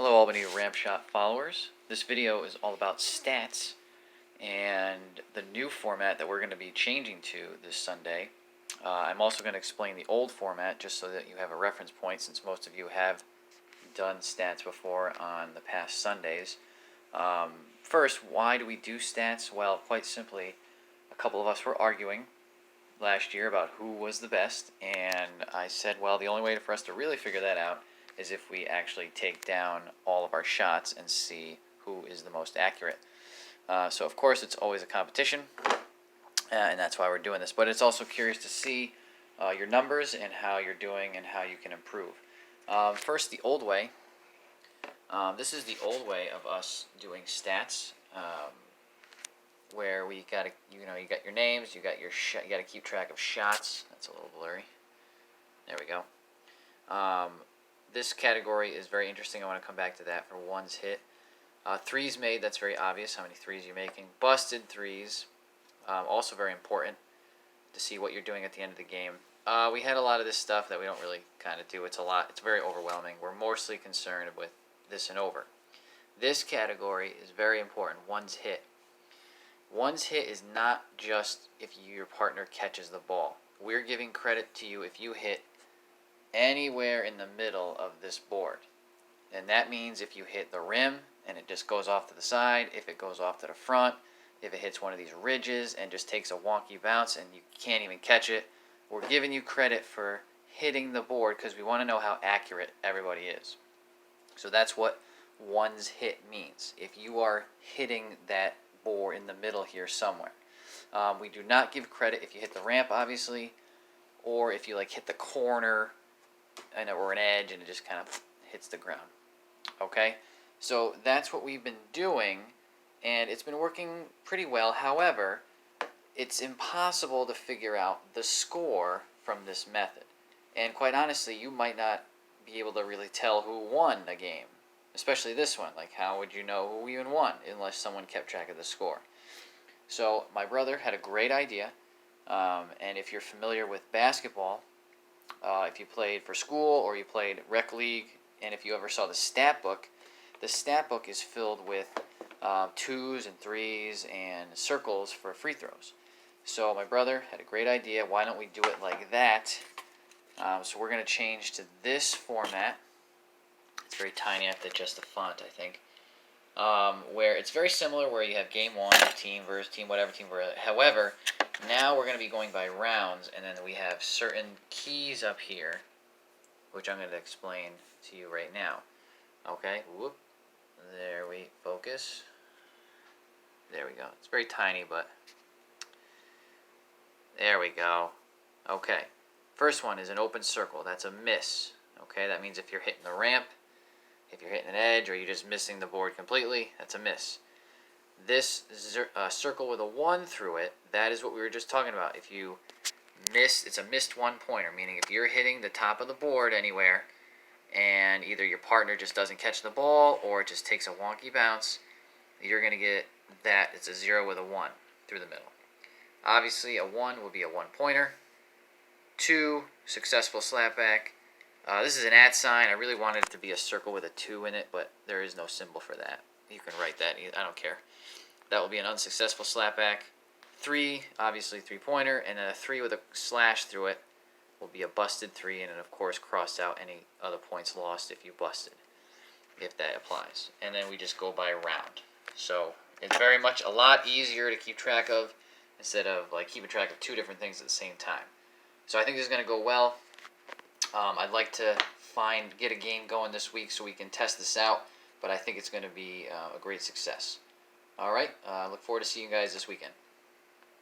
Hello Albany RampShot followers. This video is all about stats and the new format that we're going to be changing to this Sunday. I'm also going to explain the old format just so that you have a reference point, since most of you have done stats before on the past Sundays. First, why do we do stats? Well, quite simply, a couple of us were arguing last year about who was the best, and I said, well, the only way for us to really figure that out is if we actually take down all of our shots and see who is the most accurate. So of course it's always a competition, and that's why we're doing this. But it's also curious to see your numbers and how you're doing and how you can improve. First, the old way. This is the old way of us doing stats, where we got you got your names, you got your you got to keep track of shots. That's a little blurry. There we go. This category is very interesting. I want to come back to that for ones hit. Threes made, that's very obvious, how many threes you're making. Busted threes, also very important to see what you're doing at the end of the game. We had a lot of this stuff that we don't really kind of do. It's a lot. It's very overwhelming. We're mostly concerned with this and over. This category is very important, ones hit. Ones hit is not just if your partner catches the ball. We're giving credit to you if you hit anywhere in the middle of this board. And that means if you hit the rim and it just goes off to the side, if it goes off to the front, if it hits one of these ridges and just takes a wonky bounce and you can't even catch it, we're giving you credit for hitting the board because we want to know how accurate everybody is. So that's what ones hit means. If you are hitting that board in the middle here somewhere. We do not give credit if you hit the ramp, obviously, or if you hit the corner or an edge and it just kind of hits the ground. Okay, so that's what we've been doing, and it's been working pretty well. However, it's impossible to figure out the score from this method, and quite honestly, you might not be able to really tell who won a game, especially this one. How would you know who even won unless someone kept track of the score? So my brother had a great idea, and if you're familiar with basketball, if you played for school or you played rec league, and if you ever saw the stat book is filled with 2s and 3s and circles for free throws. So my brother had a great idea. Why don't we do it like that? So we're going to change to this format. It's very tiny. I have to adjust the font, I think. Where it's very similar, where you have game one, team versus team, whatever team versus. However, now we're going to be going by rounds, and then we have certain keys up here, which I'm going to explain to you right now. Okay, whoop. There we focus. There we go. It's very tiny, but there we go. Okay, first one is an open circle. That's a miss. Okay, that means if you're hitting the ramp, if you're hitting an edge, or you're just missing the board completely, that's a miss. This circle with a 1 through it, that is what we were just talking about. If you miss, it's a missed one-pointer, meaning if you're hitting the top of the board anywhere, and either your partner just doesn't catch the ball, or it just takes a wonky bounce, you're going to get that. It's a 0 with a 1 through the middle. Obviously, a 1 will be a one-pointer. 2, successful slapback. This is an @ sign. I really wanted it to be a circle with a 2 in it, but there is no symbol for that. You can write that. I don't care. That will be an unsuccessful slapback. 3, obviously 3-pointer, and then a 3 with a slash through it will be a busted 3, and then of course cross out any other points lost if you busted, if that applies. And then we just go by round. So it's very much a lot easier to keep track of instead of keeping track of 2 different things at the same time. So I think this is going to go well. I'd like to get a game going this week so we can test this out, but I think it's going to be a great success. All right, look forward to seeing you guys this weekend.